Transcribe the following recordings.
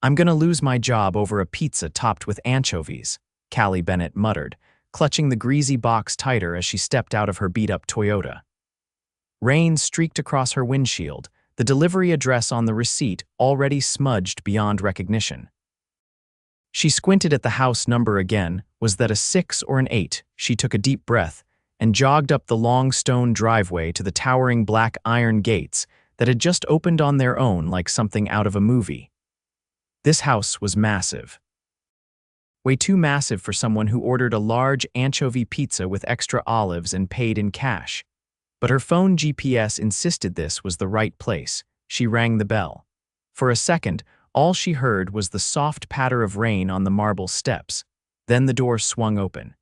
I'm gonna lose my job over a pizza topped with anchovies, Callie Bennett muttered, clutching the greasy box tighter as she stepped out of her beat-up Toyota. Rain streaked across her windshield, the delivery address on the receipt already smudged beyond recognition. She squinted at the house number again. Was that a 6 or an 8? She took a deep breath and jogged up the long stone driveway to the towering black iron gates that had just opened on their own like something out of a movie. This house was massive. Way too massive for someone who ordered a large anchovy pizza with extra olives and paid in cash. But her phone GPS insisted this was the right place. She rang the bell. For a second, all she heard was the soft patter of rain on the marble steps. Then the door swung open.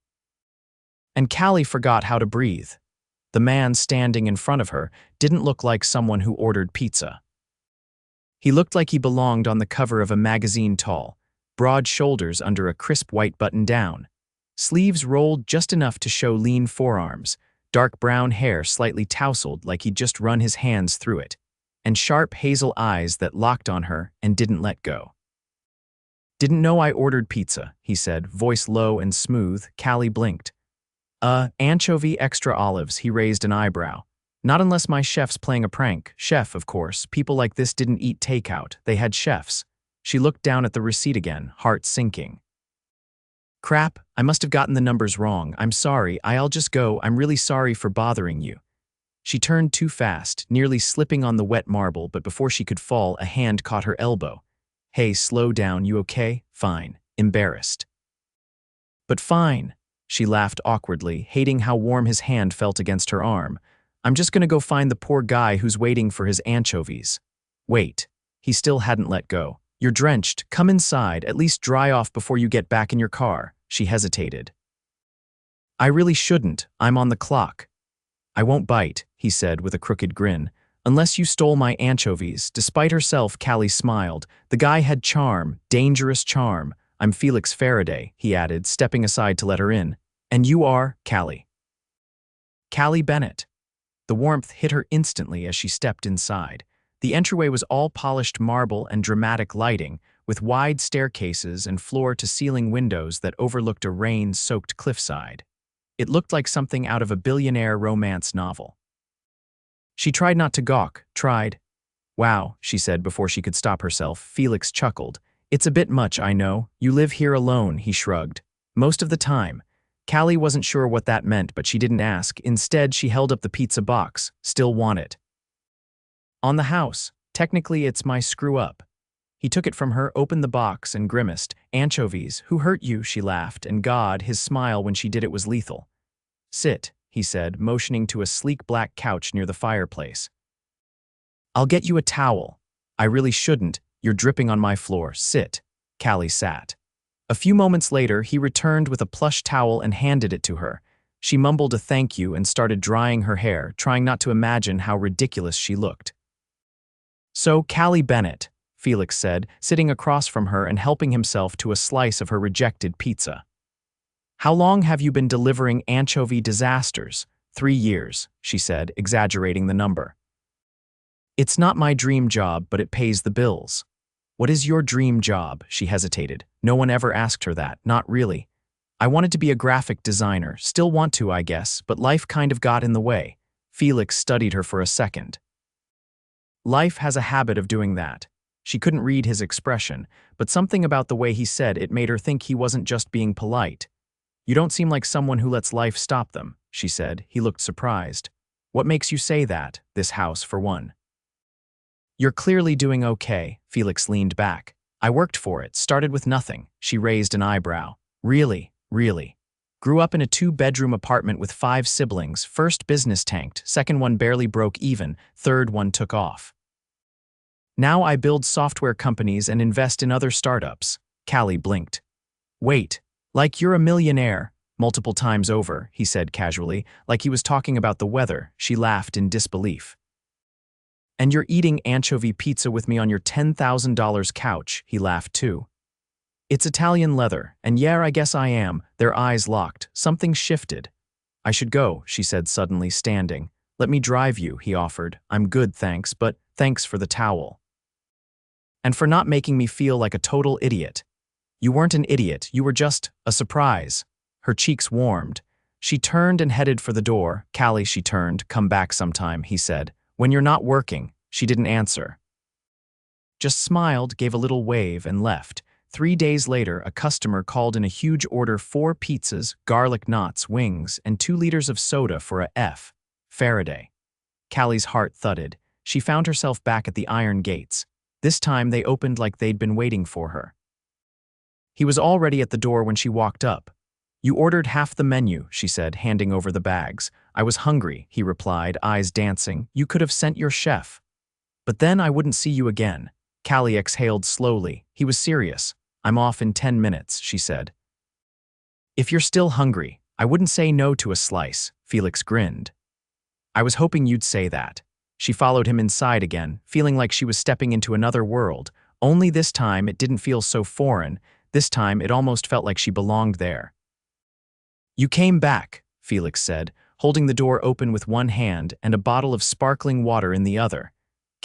And Callie forgot how to breathe. The man standing in front of her didn't look like someone who ordered pizza. He looked like he belonged on the cover of a magazine, tall, broad shoulders under a crisp white button-down, sleeves rolled just enough to show lean forearms, dark brown hair slightly tousled like he'd just run his hands through it, and sharp hazel eyes that locked on her and didn't let go. "Didn't know I ordered pizza," he said, voice low and smooth. Callie blinked. Anchovy extra olives," he raised an eyebrow. "Not unless my chef's playing a prank." Chef, of course. People like this didn't eat takeout. They had chefs. She looked down at the receipt again, heart sinking. "Crap, I must have gotten the numbers wrong. I'm sorry, I'll just go. I'm really sorry for bothering you." She turned too fast, nearly slipping on the wet marble, but before she could fall, a hand caught her elbow. "Hey, slow down, you okay?" "Fine." Embarrassed. "But fine." She laughed awkwardly, hating how warm his hand felt against her arm. "I'm just gonna go find the poor guy who's waiting for his anchovies." "Wait." He still hadn't let go. "You're drenched. Come inside, at least dry off before you get back in your car." She hesitated. "I really shouldn't. I'm on the clock." "I won't bite," he said with a crooked grin. "Unless you stole my anchovies." Despite herself, Callie smiled. The guy had charm, dangerous charm. "I'm Felix Farraday," he added, stepping aside to let her in. "And you are?" "Callie." "Callie Bennett." The warmth hit her instantly as she stepped inside. The entryway was all polished marble and dramatic lighting, with wide staircases and floor-to-ceiling windows that overlooked a rain-soaked cliffside. It looked like something out of a billionaire romance novel. She tried not to gawk. "Wow," she said before she could stop herself. Felix chuckled. "It's a bit much, I know. You live here alone," he shrugged. "Most of the time." Callie wasn't sure what that meant, but she didn't ask. Instead, she held up the pizza box. "Still want it?" "On the house. Technically, it's my screw-up." He took it from her, opened the box, and grimaced. "Anchovies. Who hurt you?" She laughed, and God, his smile when she did it was lethal. "Sit," he said, motioning to a sleek black couch near the fireplace. "I'll get you a towel." "I really shouldn't. You're dripping on my floor. Sit." Callie sat. A few moments later, he returned with a plush towel and handed it to her. She mumbled a thank you and started drying her hair, trying not to imagine how ridiculous she looked. "So, Callie Bennett," Felix said, sitting across from her and helping himself to a slice of her rejected pizza. "How long have you been delivering anchovy disasters?" 3 years, she said, exaggerating the number. "It's not my dream job, but it pays the bills." "What is your dream job?" She hesitated. No one ever asked her that. "Not really. I wanted to be a graphic designer. Still want to, I guess, but life kind of got in the way." Felix studied her for a second. "Life has a habit of doing that." She couldn't read his expression, but something about the way he said it made her think he wasn't just being polite. "You don't seem like someone who lets life stop them," she said. He looked surprised. "What makes you say that? This house, for one." "You're clearly doing okay." Felix leaned back. "I worked for it, started with nothing." She raised an eyebrow. "Really? Really?" "Grew up in a 2-bedroom apartment with 5 siblings. First business tanked, second one barely broke even, third one took off. Now I build software companies and invest in other startups." Callie blinked. "Wait, like you're a millionaire?" "Multiple times over," he said casually, like he was talking about the weather. She laughed in disbelief. "And you're eating anchovy pizza with me on your $10,000 couch." He laughed too. "It's Italian leather, and yeah, I guess I am." Their eyes locked. Something shifted. "I should go," she said suddenly, standing. "Let me drive you," he offered. "I'm good, thanks, but thanks for the towel." And for not making me feel like a total idiot. You weren't an idiot, you were just a surprise. Her cheeks warmed. She turned and headed for the door. Callie, she turned, come back sometime, he said. When you're not working. She didn't answer. Just smiled, gave a little wave, and left. 3 days later, a customer called in a huge order: 4 pizzas, garlic knots, wings, and 2 liters of soda for a F. Farraday. Callie's heart thudded. She found herself back at the iron gates. This time they opened like they'd been waiting for her. He was already at the door when she walked up. You ordered half the menu, she said, handing over the bags. I was hungry, he replied, eyes dancing. You could have sent your chef. But then I wouldn't see you again. Callie exhaled slowly. He was serious. I'm off in 10 minutes, she said. If you're still hungry, I wouldn't say no to a slice, Felix grinned. I was hoping you'd say that. She followed him inside again, feeling like she was stepping into another world. Only this time it didn't feel so foreign. This time it almost felt like she belonged there. You came back, Felix said, holding the door open with one hand and a bottle of sparkling water in the other.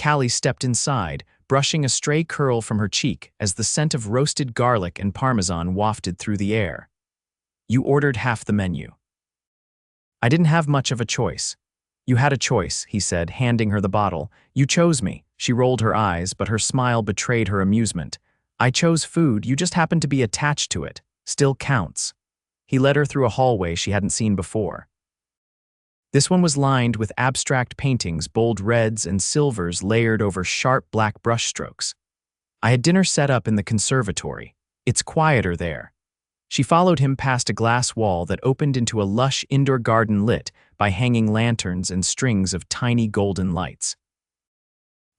Callie stepped inside, brushing a stray curl from her cheek as the scent of roasted garlic and parmesan wafted through the air. You ordered half the menu. I didn't have much of a choice. You had a choice, he said, handing her the bottle. You chose me. She rolled her eyes, but her smile betrayed her amusement. I chose food, you just happened to be attached to it. Still counts. He led her through a hallway she hadn't seen before. This one was lined with abstract paintings, bold reds and silvers layered over sharp black brushstrokes. I had dinner set up in the conservatory. It's quieter there. She followed him past a glass wall that opened into a lush indoor garden lit by hanging lanterns and strings of tiny golden lights.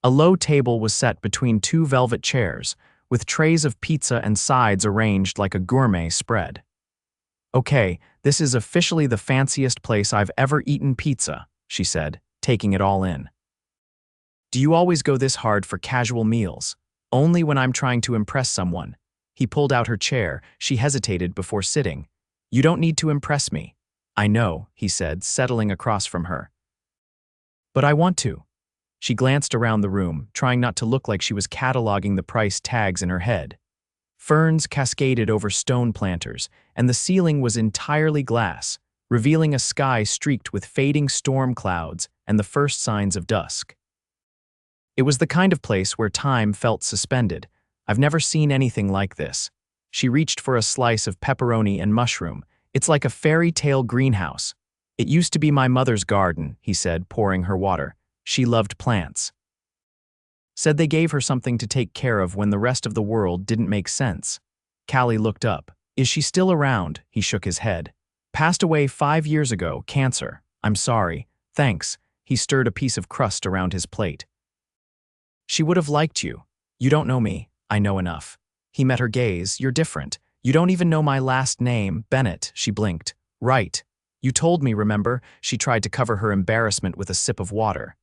A low table was set between 2 velvet chairs, with trays of pizza and sides arranged like a gourmet spread. Okay, this is officially the fanciest place I've ever eaten pizza, she said, taking it all in. Do you always go this hard for casual meals? Only when I'm trying to impress someone. He pulled out her chair. She hesitated before sitting. You don't need to impress me. I know, he said, settling across from her. But I want to. She glanced around the room, trying not to look like she was cataloging the price tags in her head. Ferns cascaded over stone planters, and the ceiling was entirely glass, revealing a sky streaked with fading storm clouds and the first signs of dusk. It was the kind of place where time felt suspended. I've never seen anything like this. She reached for a slice of pepperoni and mushroom. It's like a fairy tale greenhouse. It used to be my mother's garden, he said, pouring her water. She loved plants. Said they gave her something to take care of when the rest of the world didn't make sense. Callie looked up. Is she still around? He shook his head. Passed away 5 years ago, cancer. I'm sorry. Thanks. He stirred a piece of crust around his plate. She would have liked you. You don't know me. I know enough. He met her gaze. You're different. You don't even know my last name, Bennett, she blinked. Right. You told me, remember? She tried to cover her embarrassment with a sip of water.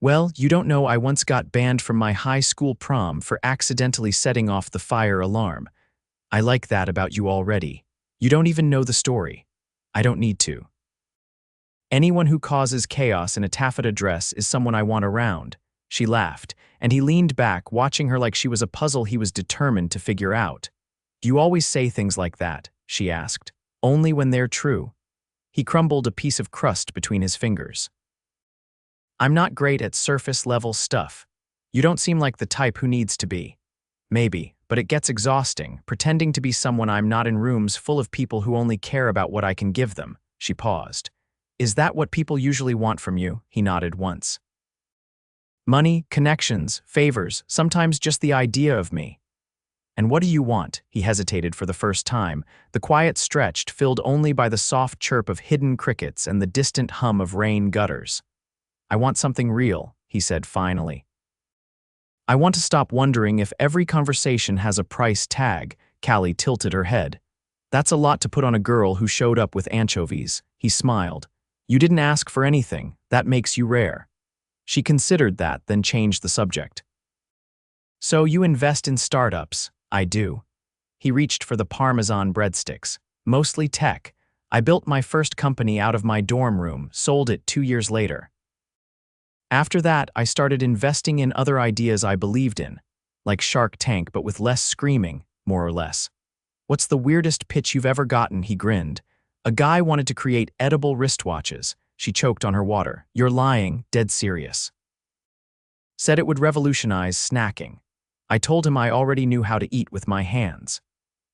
Well, you don't know I once got banned from my high school prom for accidentally setting off the fire alarm. I like that about you already. You don't even know the story. I don't need to. Anyone who causes chaos in a taffeta dress is someone I want around. She laughed, and he leaned back, watching her like she was a puzzle he was determined to figure out. Do you always say things like that? She asked. Only when they're true. He crumbled a piece of crust between his fingers. I'm not great at surface-level stuff. You don't seem like the type who needs to be. Maybe, but it gets exhausting, pretending to be someone I'm not in rooms full of people who only care about what I can give them. She paused. Is that what people usually want from you? He nodded once. Money, connections, favors, sometimes just the idea of me. And what do you want? He hesitated for the first time, the quiet stretched, filled only by the soft chirp of hidden crickets and the distant hum of rain gutters. I want something real, he said finally. I want to stop wondering if every conversation has a price tag. Callie tilted her head. That's a lot to put on a girl who showed up with anchovies. He smiled. You didn't ask for anything. That makes you rare. She considered that, then changed the subject. So you invest in startups? I do. He reached for the Parmesan breadsticks. Mostly tech. I built my first company out of my dorm room, sold it 2 years later. After that, I started investing in other ideas I believed in. Like Shark Tank, but with less screaming, more or less. What's the weirdest pitch you've ever gotten? He grinned. A guy wanted to create edible wristwatches. She choked on her water. You're lying, dead serious. Said it would revolutionize snacking. I told him I already knew how to eat with my hands.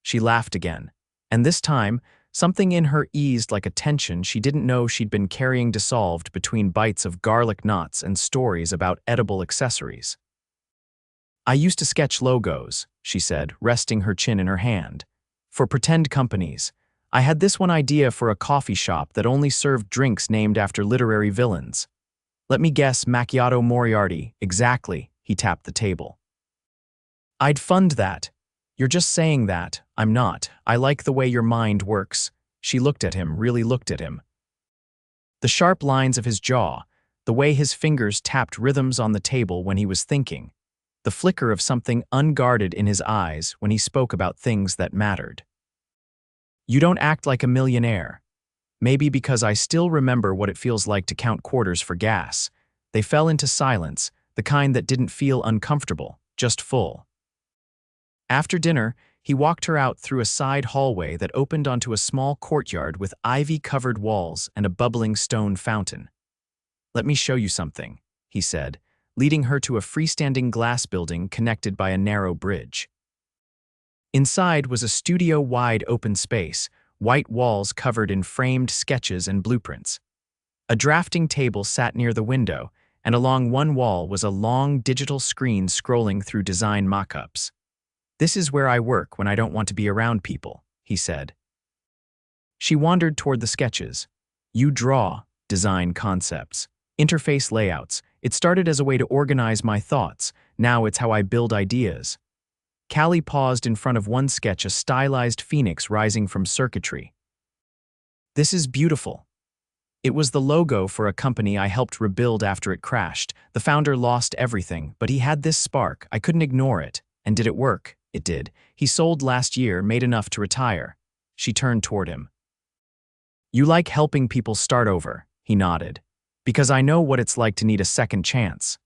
She laughed again. And this time, something in her eased like a tension she didn't know she'd been carrying dissolved between bites of garlic knots and stories about edible accessories. I used to sketch logos, she said, resting her chin in her hand. For pretend companies. I had this one idea for a coffee shop that only served drinks named after literary villains. Let me guess, Macchiato Moriarty. Exactly, he tapped the table. I'd fund that. You're just saying that. I'm not. I like the way your mind works. She looked at him, really looked at him. The sharp lines of his jaw, the way his fingers tapped rhythms on the table when he was thinking, the flicker of something unguarded in his eyes when he spoke about things that mattered. You don't act like a millionaire. Maybe because I still remember what it feels like to count quarters for gas. They fell into silence, the kind that didn't feel uncomfortable, just full. After dinner, he walked her out through a side hallway that opened onto a small courtyard with ivy-covered walls and a bubbling stone fountain. Let me show you something, he said, leading her to a freestanding glass building connected by a narrow bridge. Inside was a studio-wide open space, white walls covered in framed sketches and blueprints. A drafting table sat near the window, and along one wall was a long digital screen scrolling through design mock-ups. This is where I work when I don't want to be around people, he said. She wandered toward the sketches. You draw, design concepts, interface layouts. It started as a way to organize my thoughts. Now it's how I build ideas. Callie paused in front of one sketch, a stylized phoenix rising from circuitry. This is beautiful. It was the logo for a company I helped rebuild after it crashed. The founder lost everything, but he had this spark. I couldn't ignore it. And did it work? It did. He sold last year, made enough to retire. She turned toward him. You like helping people start over, he nodded. Because I know what it's like to need a second chance.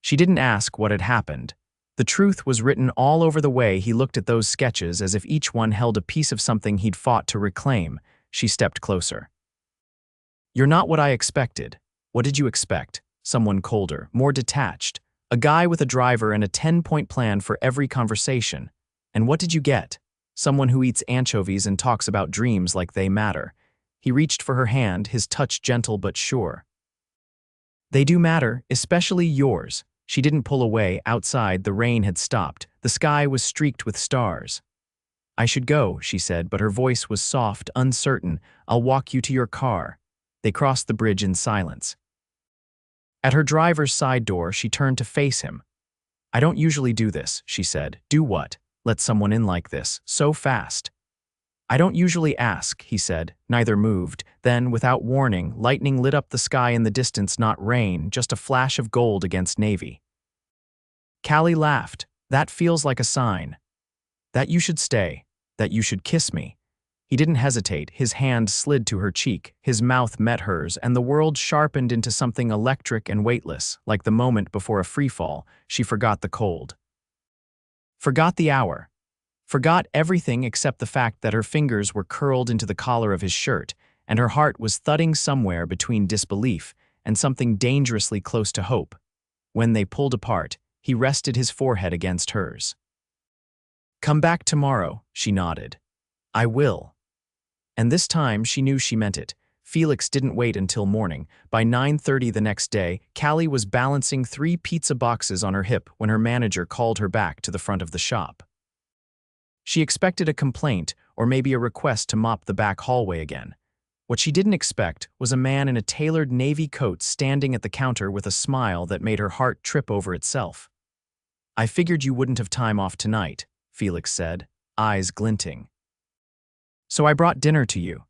She didn't ask what had happened. The truth was written all over the way he looked at those sketches, as if each one held a piece of something he'd fought to reclaim. She stepped closer. You're not what I expected. What did you expect? Someone colder, more detached. A guy with a driver and a 10-point plan for every conversation. And what did you get? Someone who eats anchovies and talks about dreams like they matter. He reached for her hand, his touch gentle but sure. They do matter, especially yours. She didn't pull away. Outside, the rain had stopped. The sky was streaked with stars. I should go, she said, but her voice was soft, uncertain. I'll walk you to your car. They crossed the bridge in silence. At her driver's side door, she turned to face him. I don't usually do this, she said. Do what? Let someone in like this, so fast. I don't usually ask, he said. Neither moved. Then, without warning, lightning lit up the sky in the distance, not rain, just a flash of gold against navy. Callie laughed. That feels like a sign. That you should stay. That you should kiss me. He didn't hesitate. His hand slid to her cheek. His mouth met hers, and the world sharpened into something electric and weightless, like the moment before a freefall. She forgot the cold. Forgot the hour. Forgot everything except the fact that her fingers were curled into the collar of his shirt, and her heart was thudding somewhere between disbelief and something dangerously close to hope. When they pulled apart, he rested his forehead against hers. Come back tomorrow, she nodded. I will. And this time she knew she meant it. Felix didn't wait until morning. By 9:30 the next day, Callie was balancing 3 pizza boxes on her hip when her manager called her back to the front of the shop. She expected a complaint or maybe a request to mop the back hallway again. What she didn't expect was a man in a tailored navy coat standing at the counter with a smile that made her heart trip over itself. I figured you wouldn't have time off tonight, Felix said, eyes glinting. So I brought dinner to you.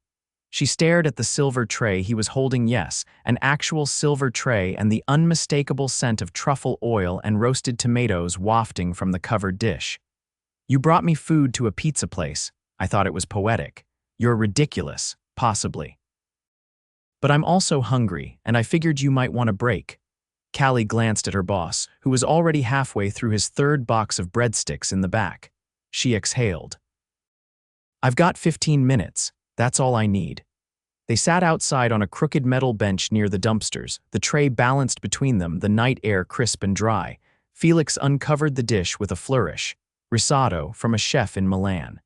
She stared at the silver tray he was holding. Yes, an actual silver tray, and the unmistakable scent of truffle oil and roasted tomatoes wafting from the covered dish. You brought me food to a pizza place. I thought it was poetic. You're ridiculous, possibly. But I'm also hungry, and I figured you might want a break. Callie glanced at her boss, who was already halfway through his third box of breadsticks in the back. She exhaled. "I've got 15 minutes. That's all I need." They sat outside on a crooked metal bench near the dumpsters, the tray balanced between them, the night air crisp and dry. Felix uncovered the dish with a flourish. Risotto from a chef in Milan.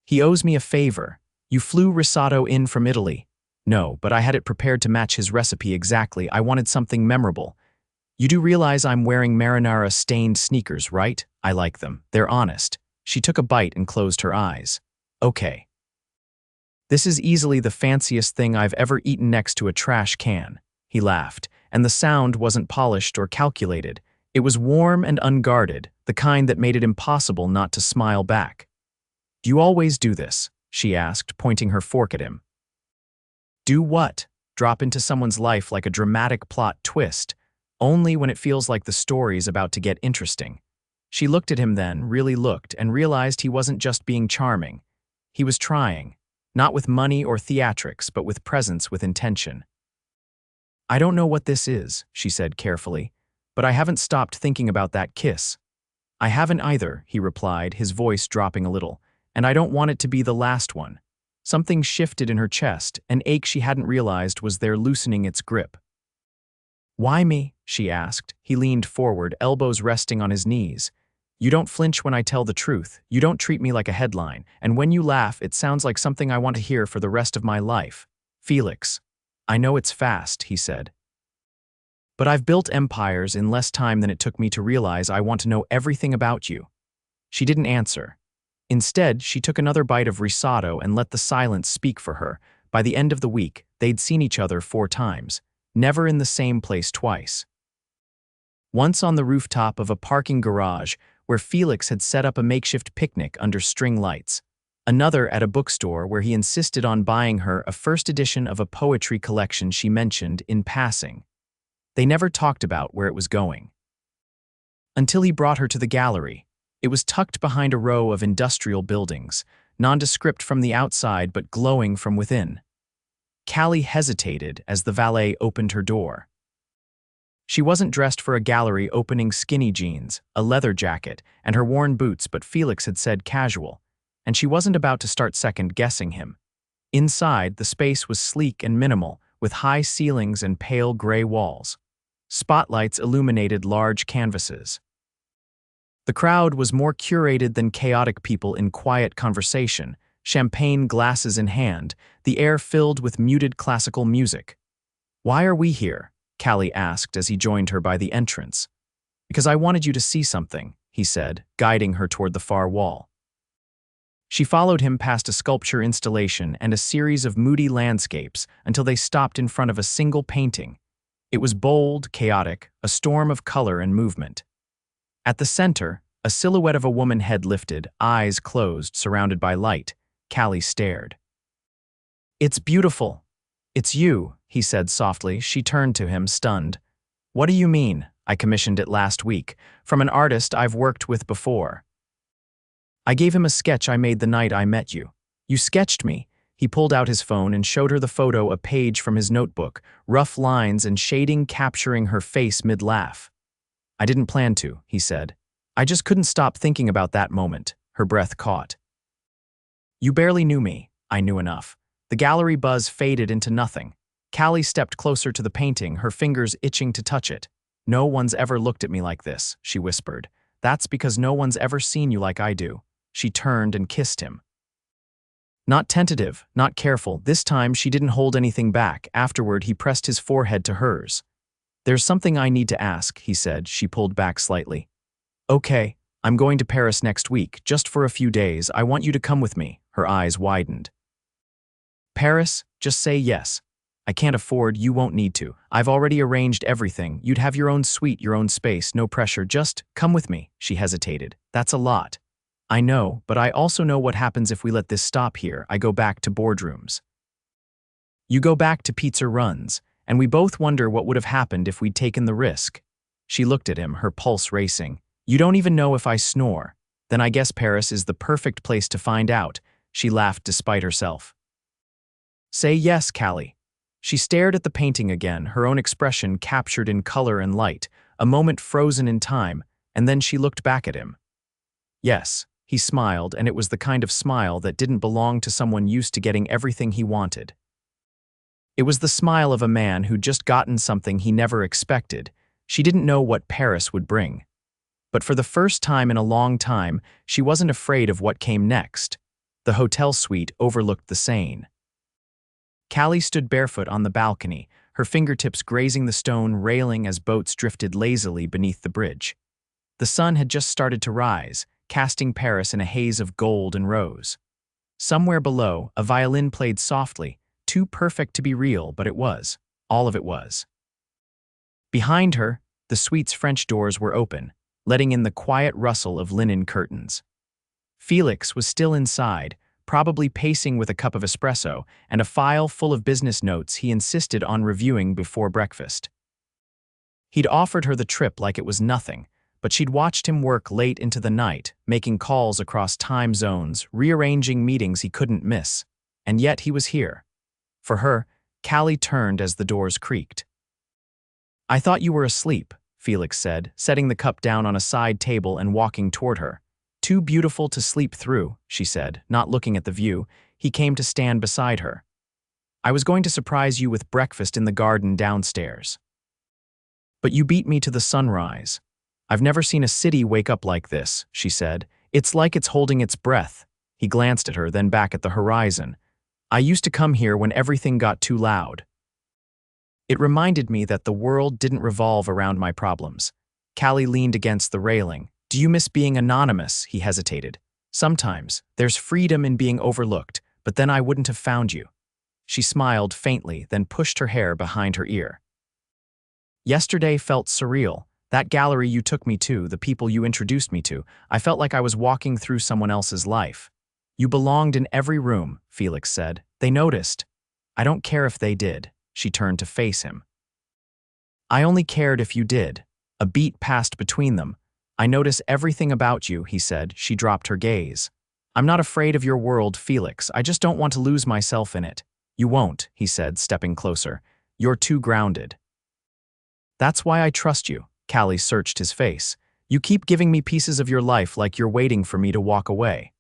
"He owes me a favor. You flew risotto in from Italy." "No, but I had it prepared to match his recipe exactly. I wanted something memorable." "You do realize I'm wearing marinara-stained sneakers, right? I like them. They're honest." She took a bite and closed her eyes. "Okay. This is easily the fanciest thing I've ever eaten next to a trash can." He laughed, and the sound wasn't polished or calculated. It was warm and unguarded, the kind that made it impossible not to smile back. "Do you always do this?" she asked, pointing her fork at him. "Do what?" "Drop into someone's life like a dramatic plot twist, only when it feels like the story's about to get interesting." She looked at him then, really looked, and realized he wasn't just being charming. He was trying, not with money or theatrics, but with presence, with intention. "I don't know what this is," she said carefully, "but I haven't stopped thinking about that kiss." "I haven't either," he replied, his voice dropping a little, "and I don't want it to be the last one." Something shifted in her chest, an ache she hadn't realized was there loosening its grip. "Why me?" she asked. He leaned forward, elbows resting on his knees. "You don't flinch when I tell the truth. You don't treat me like a headline. And when you laugh, it sounds like something I want to hear for the rest of my life." "Felix, I know it's fast," he said. "But I've built empires in less time than it took me to realize I want to know everything about you." She didn't answer. Instead, she took another bite of risotto and let the silence speak for her. By the end of the week, they'd seen each other 4 times, never in the same place twice. Once on the rooftop of a parking garage where Felix had set up a makeshift picnic under string lights. Another at a bookstore where he insisted on buying her a first edition of a poetry collection she mentioned in passing. They never talked about where it was going. Until he brought her to the gallery. It was tucked behind a row of industrial buildings, nondescript from the outside but glowing from within. Callie hesitated as the valet opened her door. She wasn't dressed for a gallery opening, skinny jeans, a leather jacket, and her worn boots, but Felix had said casual, and she wasn't about to start second-guessing him. Inside, the space was sleek and minimal, with high ceilings and pale gray walls. Spotlights illuminated large canvases. The crowd was more curated than chaotic people in quiet conversation, champagne glasses in hand, the air filled with muted classical music. "Why are we here?" Callie asked as he joined her by the entrance. "Because I wanted you to see something," he said, guiding her toward the far wall. She followed him past a sculpture installation and a series of moody landscapes until they stopped in front of a single painting. It was bold, chaotic, a storm of color and movement. At the center, a silhouette of a woman, head lifted, eyes closed, surrounded by light. Callie stared. "It's beautiful. It's you," he said softly. She turned to him, stunned. "What do you mean? I commissioned it last week, from an artist I've worked with before." "I gave him a sketch I made the night I met you." "You sketched me?" He pulled out his phone and showed her the photo, a page from his notebook, rough lines and shading capturing her face mid-laugh. "I didn't plan to," he said. "I just couldn't stop thinking about that moment." Her breath caught. "You barely knew me." "I knew enough." The gallery buzz faded into nothing. Callie stepped closer to the painting, her fingers itching to touch it. "No one's ever looked at me like this," she whispered. "That's because no one's ever seen you like I do." She turned and kissed him. Not tentative, not careful. This time she didn't hold anything back. Afterward, he pressed his forehead to hers. "There's something I need to ask," he said. She pulled back slightly. "Okay, I'm going to Paris next week, just for a few days. I want you to come with me." Her eyes widened. "Paris? Just say yes." "I can't afford, you won't need to. I've already arranged everything. You'd have your own suite, your own space, no pressure. Just come with me." She hesitated. "That's a lot." "I know, but I also know what happens if we let this stop here. I go back to boardrooms. You go back to pizza runs, and we both wonder what would have happened if we'd taken the risk." She looked at him, her pulse racing. "You don't even know if I snore. Then I guess Paris is the perfect place to find out." She laughed despite herself. "Say yes, Callie." She stared at the painting again, her own expression captured in color and light, a moment frozen in time, and then she looked back at him. Yes, he smiled, and it was the kind of smile that didn't belong to someone used to getting everything he wanted. It was the smile of a man who'd just gotten something he never expected. She didn't know what Paris would bring. But for the first time in a long time, she wasn't afraid of what came next. The hotel suite overlooked the Seine. Callie stood barefoot on the balcony, her fingertips grazing the stone railing as boats drifted lazily beneath the bridge. The sun had just started to rise, casting Paris in a haze of gold and rose. Somewhere below, a violin played softly, too perfect to be real, but it was. All of it was. Behind her, the suite's French doors were open, letting in the quiet rustle of linen curtains. Felix was still inside, probably pacing with a cup of espresso and a file full of business notes he insisted on reviewing before breakfast. He'd offered her the trip like it was nothing, but she'd watched him work late into the night, making calls across time zones, rearranging meetings he couldn't miss. And yet he was here. For her, Callie turned as the doors creaked. "I thought you were asleep," Felix said, setting the cup down on a side table and walking toward her. "Too beautiful to sleep through," she said, not looking at the view. He came to stand beside her. "I was going to surprise you with breakfast in the garden downstairs. But you beat me to the sunrise. I've never seen a city wake up like this," she said. "It's like it's holding its breath." He glanced at her, then back at the horizon. "I used to come here when everything got too loud. It reminded me that the world didn't revolve around my problems." Callie leaned against the railing. "Do you miss being anonymous?" He hesitated. "Sometimes. There's freedom in being overlooked, but then I wouldn't have found you." She smiled faintly, then pushed her hair behind her ear. "Yesterday felt surreal. That gallery you took me to, the people you introduced me to, I felt like I was walking through someone else's life." "You belonged in every room," Felix said. "They noticed." "I don't care if they did." She turned to face him. "I only cared if you did." A beat passed between them. "I notice everything about you," he said. She dropped her gaze. "I'm not afraid of your world, Felix. I just don't want to lose myself in it." "You won't," he said, stepping closer. "You're too grounded." "That's why I trust you." Callie searched his face. "You keep giving me pieces of your life like you're waiting for me to walk away.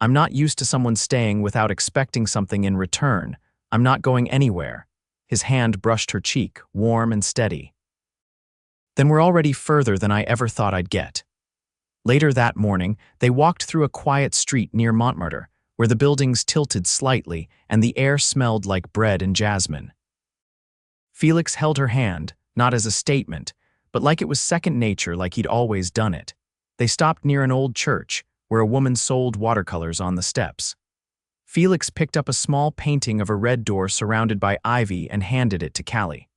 I'm not used to someone staying without expecting something in return. I'm not going anywhere." His hand brushed her cheek, warm and steady. "Then we're already further than I ever thought I'd get." Later that morning, they walked through a quiet street near Montmartre, where the buildings tilted slightly and the air smelled like bread and jasmine. Felix held her hand, not as a statement, but like it was second nature, like he'd always done it. They stopped near an old church, where a woman sold watercolors on the steps. Felix picked up a small painting of a red door surrounded by ivy and handed it to Callie.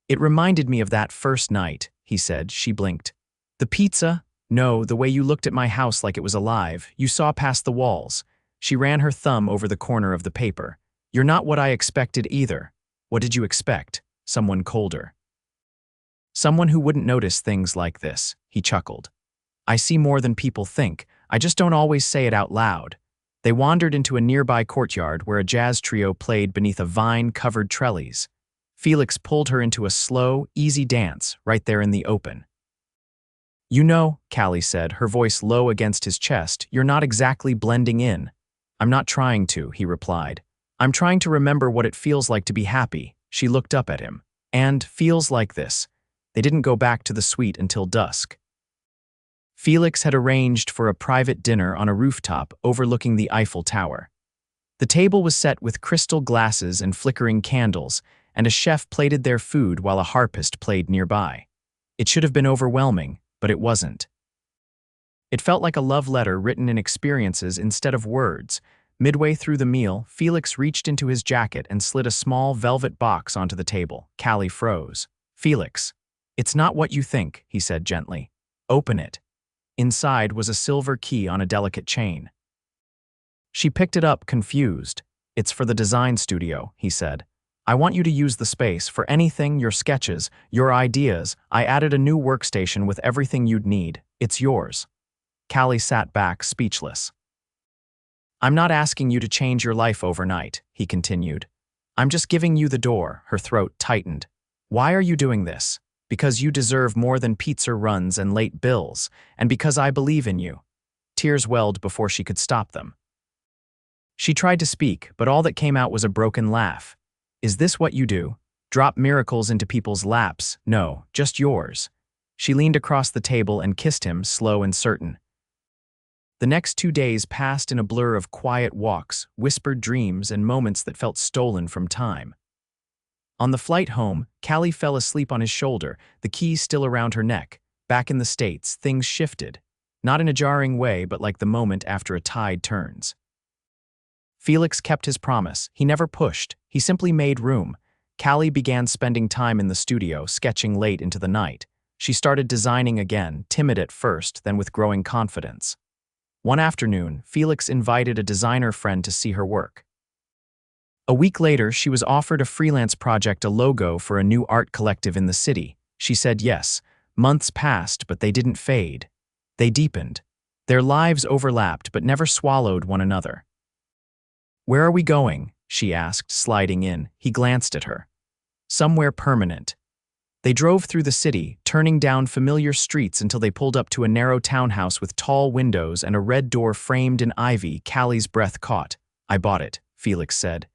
"It reminded me of that first night," he said. She blinked. "The pizza? No, the way you looked at my house like it was alive. You saw past the walls." She ran her thumb over the corner of the paper. "You're not what I expected either." "What did you expect?" "Someone colder. Someone who wouldn't notice things like this." He chuckled. "I see more than people think. I just don't always say it out loud." They wandered into a nearby courtyard where a jazz trio played beneath a vine-covered trellis. Felix pulled her into a slow, easy dance right there in the open. "You know," Callie said, her voice low against his chest, "you're not exactly blending in." "I'm not trying to," he replied. "I'm trying to remember what it feels like to be happy." She looked up at him. "And feels like this." They didn't go back to the suite until dusk. Felix had arranged for a private dinner on a rooftop overlooking the Eiffel Tower. The table was set with crystal glasses and flickering candles, and a chef plated their food while a harpist played nearby. It should have been overwhelming, but it wasn't. It felt like a love letter written in experiences instead of words. Midway through the meal, Felix reached into his jacket and slid a small velvet box onto the table. Callie froze. "Felix, it's not what you think," he said gently. "Open it." Inside was a silver key on a delicate chain. She picked it up, confused. "It's for the design studio," he said. "I want you to use the space for anything, your sketches, your ideas. I added a new workstation with everything you'd need. It's yours." Callie sat back, speechless. "I'm not asking you to change your life overnight," he continued. I'm just giving you the door, her throat tightened. Why are you doing this? Because you deserve more than pizza runs and late bills, and because I believe in you. Tears welled before she could stop them. She tried to speak, but all that came out was a broken laugh. Is this what you do? Drop miracles into people's laps? No, just yours. She leaned across the table and kissed him, slow and certain. The next 2 days passed in a blur of quiet walks, whispered dreams, and moments that felt stolen from time. On the flight home, Callie fell asleep on his shoulder, the keys still around her neck. Back in the States, things shifted. Not in a jarring way, but like the moment after a tide turns. Felix kept his promise. He never pushed. He simply made room. Callie began spending time in the studio, sketching late into the night. She started designing again, timid at first, then with growing confidence. One afternoon, Felix invited a designer friend to see her work. A week later, she was offered a freelance project, a logo for a new art collective in the city. She said yes. Months passed, but they didn't fade. They deepened. Their lives overlapped, but never swallowed one another. "Where are we going?" she asked, sliding in. He glanced at her. "Somewhere permanent." They drove through the city, turning down familiar streets until they pulled up to a narrow townhouse with tall windows and a red door framed in ivy. Callie's breath caught. "I bought it," Felix said.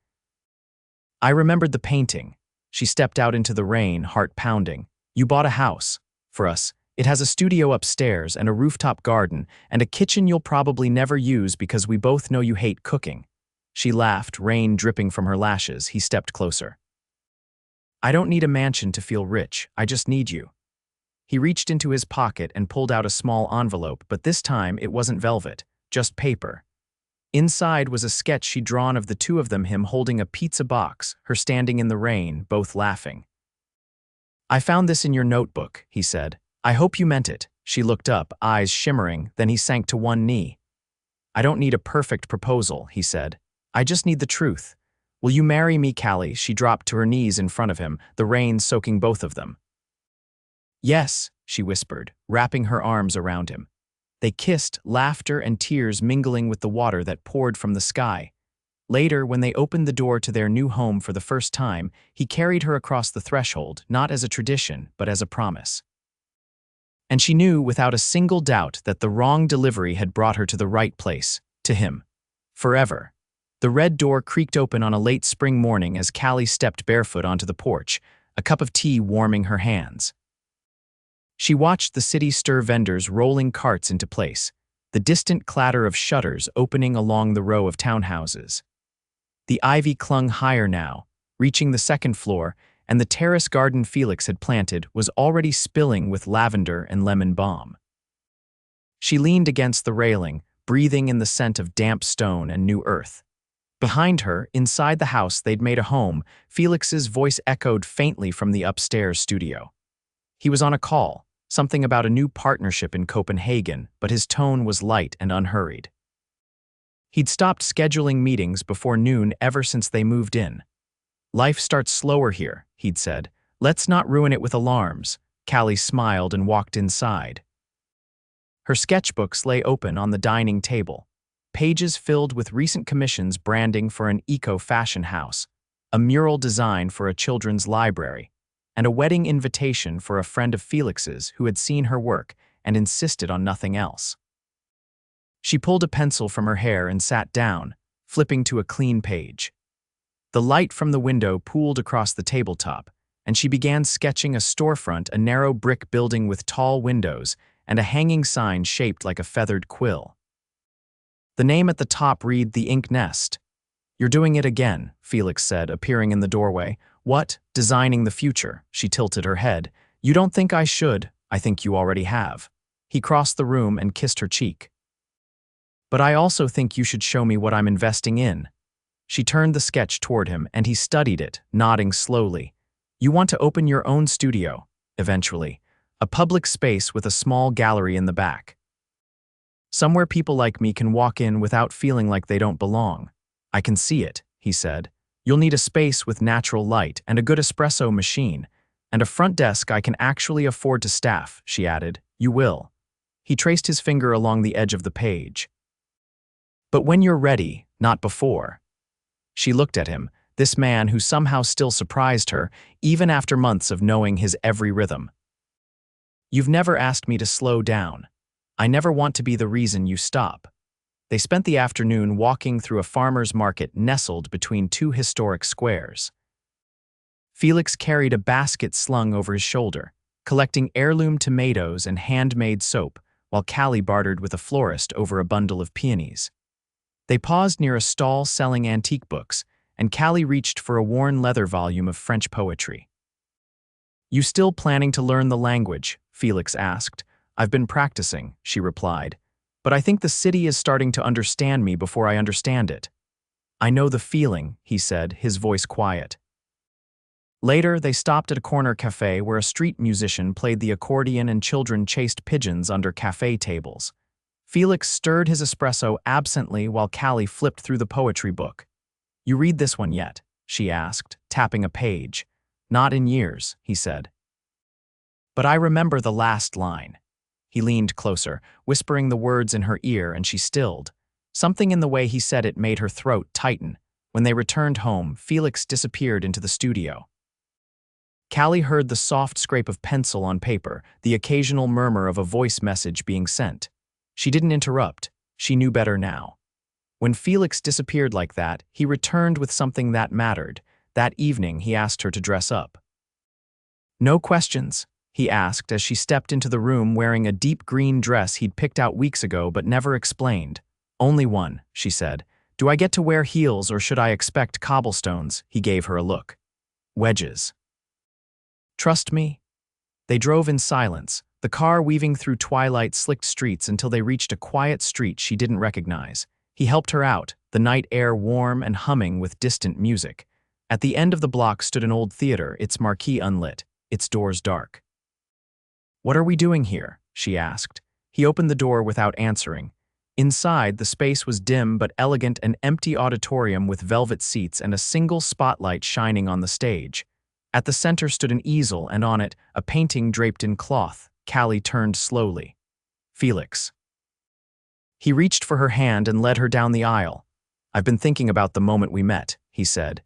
I remembered the painting. She stepped out into the rain, heart pounding. "You bought a house. For us. It has a studio upstairs and a rooftop garden and a kitchen you'll probably never use because we both know you hate cooking." She laughed, rain dripping from her lashes. He stepped closer. "I don't need a mansion to feel rich. I just need you." He reached into his pocket and pulled out a small envelope, but this time it wasn't velvet, just paper. Inside was a sketch she'd drawn of the two of them, him holding a pizza box, her standing in the rain, both laughing. "I found this in your notebook," he said. "I hope you meant it." She looked up, eyes shimmering, then he sank to one knee. "I don't need a perfect proposal," he said. "I just need the truth. Will you marry me, Callie?" She dropped to her knees in front of him, the rain soaking both of them. "Yes," she whispered, wrapping her arms around him. They kissed, laughter and tears mingling with the water that poured from the sky. Later, when they opened the door to their new home for the first time, he carried her across the threshold, not as a tradition, but as a promise. And she knew without a single doubt that the wrong delivery had brought her to the right place, to him. Forever. The red door creaked open on a late spring morning as Callie stepped barefoot onto the porch, a cup of tea warming her hands. She watched the city stir vendors rolling carts into place, the distant clatter of shutters opening along the row of townhouses. The ivy clung higher now, reaching the second floor, and the terrace garden Felix had planted was already spilling with lavender and lemon balm. She leaned against the railing, breathing in the scent of damp stone and new earth. Behind her, inside the house they'd made a home, Felix's voice echoed faintly from the upstairs studio. He was on a call, something about a new partnership in Copenhagen, but his tone was light and unhurried. He'd stopped scheduling meetings before noon ever since they moved in. "Life starts slower here," he'd said. "Let's not ruin it with alarms." Callie smiled and walked inside. Her sketchbooks lay open on the dining table, pages filled with recent commissions branding for an eco-fashion house, a mural design for a children's library, and a wedding invitation for a friend of Felix's who had seen her work and insisted on nothing else. She pulled a pencil from her hair and sat down, flipping to a clean page. The light from the window pooled across the tabletop, and she began sketching a storefront, a narrow brick building with tall windows and a hanging sign shaped like a feathered quill. The name at the top read "The Ink Nest." "You're doing it again," Felix said, appearing in the doorway. "What? Designing the future?" She tilted her head. "You don't think I should? I think you already have." He crossed the room and kissed her cheek. "But I also think you should show me what I'm investing in." She turned the sketch toward him, and he studied it, nodding slowly. "You want to open your own studio, eventually. A public space with a small gallery in the back. Somewhere people like me can walk in without feeling like they don't belong." "I can see it," he said. "You'll need a space with natural light and a good espresso machine, and a front desk I can actually afford to staff," she added. "You will." He traced his finger along the edge of the page. "But when you're ready, not before." She looked at him, this man who somehow still surprised her, even after months of knowing his every rhythm. "You've never asked me to slow down. I never want to be the reason you stop." They spent the afternoon walking through a farmer's market nestled between two historic squares. Felix carried a basket slung over his shoulder, collecting heirloom tomatoes and handmade soap, while Callie bartered with a florist over a bundle of peonies. They paused near a stall selling antique books, and Callie reached for a worn leather volume of French poetry. "You still planning to learn the language?" Felix asked. "I've been practicing," she replied. "But I think the city is starting to understand me before I understand it." "I know the feeling," he said, his voice quiet. Later, they stopped at a corner cafe where a street musician played the accordion and children chased pigeons under cafe tables. Felix stirred his espresso absently while Callie flipped through the poetry book. "You read this one yet?" she asked, tapping a page. "Not in years," he said. "But I remember the last line." He leaned closer, whispering the words in her ear, and she stilled. Something in the way he said it made her throat tighten. When they returned home, Felix disappeared into the studio. Callie heard the soft scrape of pencil on paper, the occasional murmur of a voice message being sent. She didn't interrupt. She knew better now. When Felix disappeared like that, he returned with something that mattered. That evening, he asked her to dress up. "No questions?" he asked as she stepped into the room wearing a deep green dress he'd picked out weeks ago but never explained. "Only one," she said. "Do I get to wear heels or should I expect cobblestones?" He gave her a look. "Wedges." "Trust me?" They drove in silence, the car weaving through twilight-slicked streets until they reached a quiet street she didn't recognize. He helped her out, the night air warm and humming with distant music. At the end of the block stood an old theater, its marquee unlit, its doors dark. "What are we doing here?" she asked. He opened the door without answering. Inside, the space was dim but elegant, an empty auditorium with velvet seats and a single spotlight shining on the stage. At the center stood an easel, and on it, a painting draped in cloth. Callie turned slowly. "Felix." He reached for her hand and led her down the aisle. "I've been thinking about the moment we met," he said.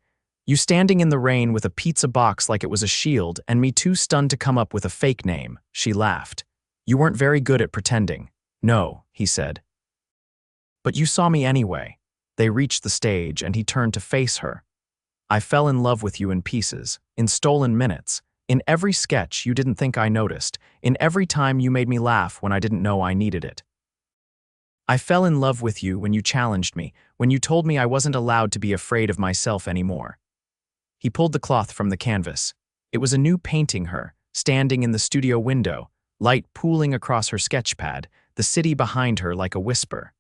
"You standing in the rain with a pizza box like it was a shield, and me too stunned to come up with a fake name." She laughed. "You weren't very good at pretending." "No," he said. "But you saw me anyway." They reached the stage, and he turned to face her. "I fell in love with you in pieces, in stolen minutes, in every sketch you didn't think I noticed, in every time you made me laugh when I didn't know I needed it. I fell in love with you when you challenged me, when you told me I wasn't allowed to be afraid of myself anymore." He pulled the cloth from the canvas. It was a new painting her, standing in the studio window, light pooling across her sketchpad, the city behind her like a whisper.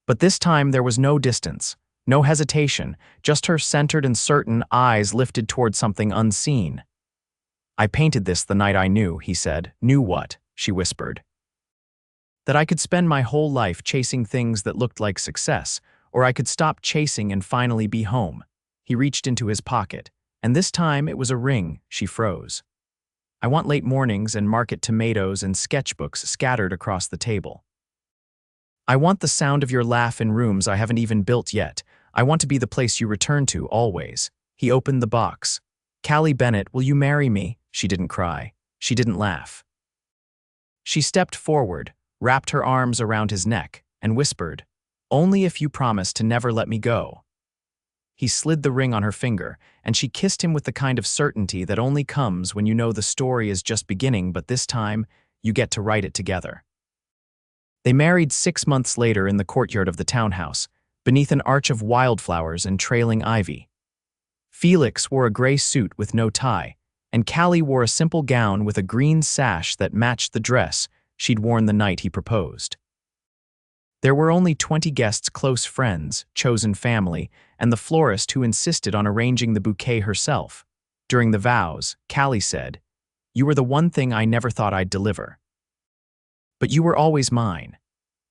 But this time there was no distance, no hesitation, just her centered and certain eyes lifted toward something unseen. "I painted this the night I knew," he said. "Knew what?" she whispered. "That I could spend my whole life chasing things that looked like success, or I could stop chasing and finally be home." He reached into his pocket, and this time it was a ring. She froze. "I want late mornings and market tomatoes and sketchbooks scattered across the table. I want the sound of your laugh in rooms I haven't even built yet. I want to be the place you return to, always." He opened the box. "Callie Bennett, will you marry me?" She didn't cry. She didn't laugh. She stepped forward, wrapped her arms around his neck, and whispered, "Only if you promise to never let me go." He slid the ring on her finger, and she kissed him with the kind of certainty that only comes when you know the story is just beginning, but this time, you get to write it together. They married 6 months later in the courtyard of the townhouse, beneath an arch of wildflowers and trailing ivy. Felix wore a gray suit with no tie, and Callie wore a simple gown with a green sash that matched the dress she'd worn the night he proposed. There were only 20 guests, close friends, chosen family, and the florist who insisted on arranging the bouquet herself. During the vows, Callie said, "You were the one thing I never thought I'd deliver. But you were always mine."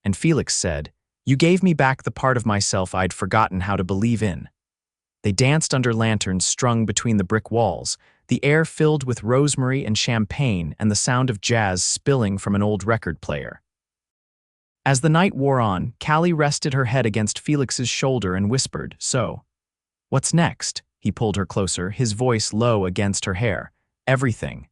And Felix said, "You gave me back the part of myself I'd forgotten how to believe in." They danced under lanterns strung between the brick walls, the air filled with rosemary and champagne and the sound of jazz spilling from an old record player. As the night wore on, Callie rested her head against Felix's shoulder and whispered, "So, What's next? He pulled her closer, his voice low against her hair. Everything.